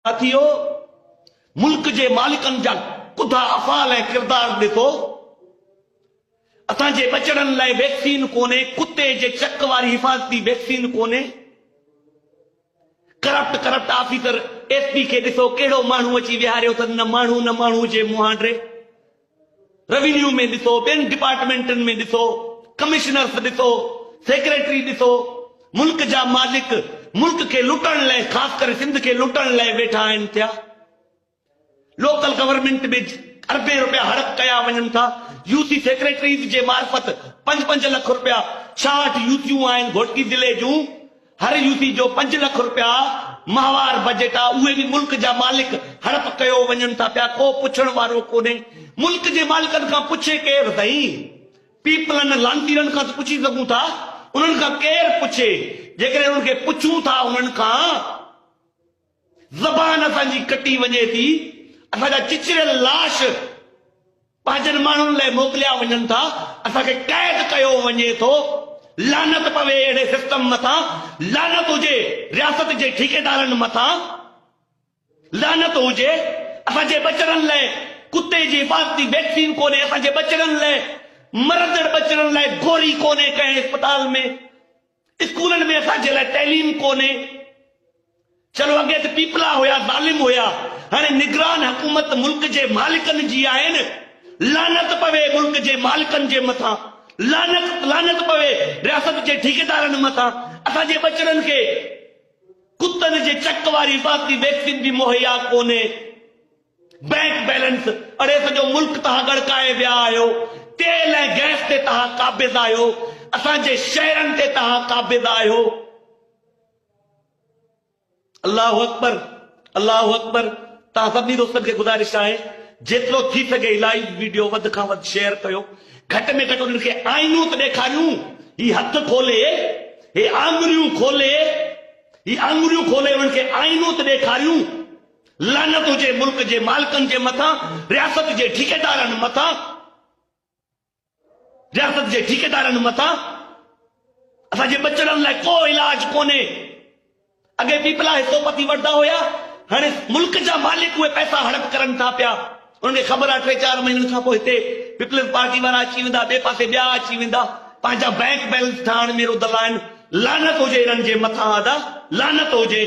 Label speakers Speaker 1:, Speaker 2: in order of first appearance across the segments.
Speaker 1: साथियो, मुल्क जे मालिकन जा कुधा अफ़ाल ऐं किरदार ॾिसो। असांजे बचड़नि लाइ वैक्सीन कोन्हे, कुत्ते जे चक वारी हिफ़ाज़ती वैक्सीन कोन्हे। करप्ट ऑफिसर एसपी खे ॾिसो कहिड़ो माण्हू अची विहारियो अथनि, न माण्हू जे मुहांडे। रेवेन्यू में ॾिसो, ॿियनि डिपार्टमेंटनि में ॾिसो, कमिश्नर्स ॾिसो, सेक्रेटरी ॾिसो। मुल्क जा मालिक मुल्क खे लुटण लाइ, ख़ासि करे सिंध खे लुटण लाइ वेठा आहिनि थिया। लोकल गवर्नमेंट में अरबे रुपया हड़प कया वञनि था। यूसी सेक्रेटरीज जे मार्फत 5-5 लख रुपया 66 यूसियूं आहिनि घोटकी ज़िले जूं। हर यूसी जो 5 लख रुपया माहवार बजट आहे, उहे बि मुल्क जा मालिक हड़प कयो वञनि था पिया। को पुछण वारो कोन्हे। मुल्क जे मालिकनि खां पुछे केरु अथई? पीपलनि लांतीरनि खां पुछी सघूं था, उन्हनि खां केरु पुछे? जेकॾहिं उन्हनि खे पुछूं था उन्हनि खां, ज़बान असांजी कटी वञे थी। असांजा चिचरियल लाश पंहिंजनि माण्हुनि लाइ मोकिलिया वञनि था, असांखे कैद कयो वञे थो। लानत पवे अहिड़े सिस्टम मथां, लानत हुजे रियासत जे ठेकेदारनि मथां, लानत हुजे। असांजे बचड़नि लाइ कुत्ते जी हिफ़ाज़ती वैक्सीन कोन्हे, असांजे बचड़नि लाइ, मरदड़ बचड़नि लाइ गोरी कोन्हे कंहिं अस्पताल में, स्कूलनि में असांजे लाइ तैलीम कोन्हे। चलो अॻे त पीपला हुया, ज़ालिम हुया, हाणे निगरान हुकूमत मुल्क जे मालिकनि जी आहिनि। लानत पवे मुल्क जे मालिकनि जे मथां, लानत पवे रियासत जे ठेकेदारनि मथां। असांजे बचड़नि खे कुत्तनि जे चक वारी हिफ़ाज़ती वैक्सीन बि मुहैया कोन्हे। बैंक बैलेंस, अड़े सॼो मुल्क तव्हां गड़काए विया आहियो। तेल ऐं गैस ते तव्हां क़ाबिज़ आहियो, असांजे शहरनि ते तव्हां क़ाबिज़ आहियो। अल्लाहु अकबर, अल्लाहु अकबर। तव्हां सभिनी दोस्तनि खे गुज़ारिश आहे, जेतिरो थी सघे लाइव वीडियो वधि खां वधि शेयर कयो। घटि में घटि उन्हनि खे आइनूं त ॾेखारियूं। ही हथ खोले, हे आङुरियूं खोले, ही आङुरियूं खोले उन्हनि खे आइनूं त ॾेखारियूं। लानत हुजे मुल्क जे मालिकनि जे मथां, रियासत जे ठेकेदारनि मथां, रियासत जे ठेकेदारनि मथां। असांजे बचड़नि लाइ को इलाज कोन्हे। अॻे पीपला हिसोपति वठंदा हुया, हाणे मुल्क जा मालिक उहे पैसा हड़प करनि था पिया। उन्हनि खे ख़बर आहे 3-4 महीननि खां पोइ हिते पीपल्स पार्टी वारा अची वेंदा, ॿिए पासे ॿिया अची वेंदा, पंहिंजा बैंक बैलेंस ठाहिण में रुधल आहिनि। लानत हुजे हिननि जे मथां आदा, लानत हुजे,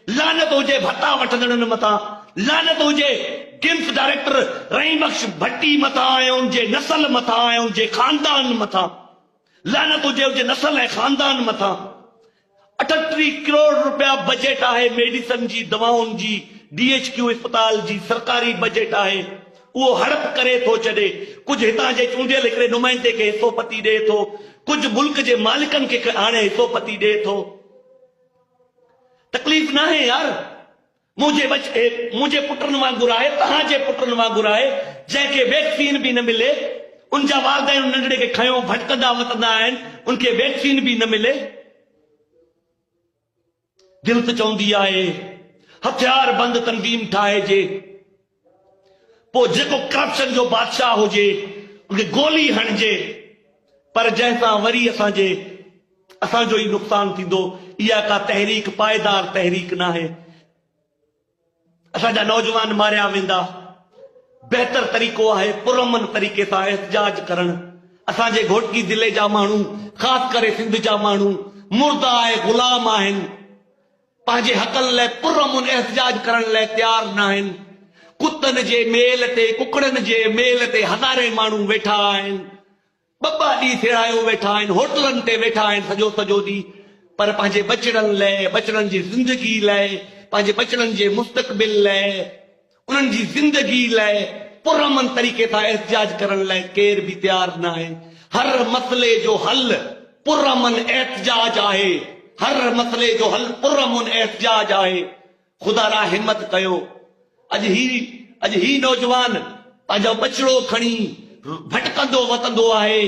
Speaker 1: लानत हुजे भत्ता वठंदड़नि मथां, लानत हुजे किम्स डायरेक्टर रहीम बख्श भट्टी मथां ऐं उनजे नस्ल मथां ऐं उनजे खानदान मथां, लानत हुजे उनजे नस्ल ऐं खानदान मथां। 38 करोड़ रुपया बजट आहे मेडिसन जी, दवाउनि जी, DHQ अस्पताल जी सरकारी बजट आहे। उहो हड़प करे थो छॾे। कुझु हितां जे चूंडियल हिकिड़े नुमाइंदे खे हिसोपति ॾिए थो, कुझु मुल्क जे मालिकनि खे हाणे हिसोपति ॾिए थो। तकलीफ़ न आहे यार। मुंहिंजे पुटनि वांगुरु आहे, तव्हांजे पुटनि वांगुरु आहे, जंहिंखे वैक्सीन बि न मिले। उनजा वालदेन नंढड़े खे खयो भटकंदा वतंदा आहिनि, उनखे वैक्सीन बि न मिले। दिल त चवंदी आहे हथियार बंद तंज़ीम ठाहिजे, पोइ जेको करप्शन जो बादशाह हुजे उनखे गोली हणिजे, पर जंहिंसां वरी असांजो ई नुक़सान थींदो। इहा का तहरीक पायदार तहरीक न आहे। असांजा नौजवान मारिया वेंदा। बहितर तरीक़ो आहे पुरअमन तरीक़े सां एहतजाज करणु। असांजे घोटकी ज़िले जा माण्हू, ख़ासि करे सिंध जा माण्हू मुर्दा ऐं ग़ुलाम आहिनि। पंहिंजे हक़नि लाइ पुरअमन एहतजाज करण लाइ तयारु न आहिनि। कुतनि जे मेल ते, कुकड़नि जे मेल ते हज़ारे माण्हू वेठा आहिनि। 2 ॾींहं थिरायो वेठा आहिनि, होटलनि ते वेठा आहिनि सॼो ॾींहुं, पर पंहिंजे बचड़नि लाइ, बचड़नि जी ज़िंदगी लाइ, पंहिंजे बचड़नि जे मुस्तक़बिल लाइ, उन्हनि जी ज़िंदगी लाइ पुरअमन तरीक़े सां एहतजाज करण लाइ केर बि तयारु न आहे। हर मसइले जो हल पुरअमन एहतजाज आहे। हर मसइले जो हल पुरअमन एहतजाज आहे। ख़ुदा रा हिम्मत कयो। अॼु ही नौजवान पंहिंजो बचड़ो खणी भटकंदो वतंदो आहे।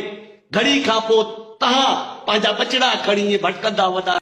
Speaker 1: घड़ी खां पोइ तव्हां पंहिंजा बचड़ा खणी भटकंदा वता।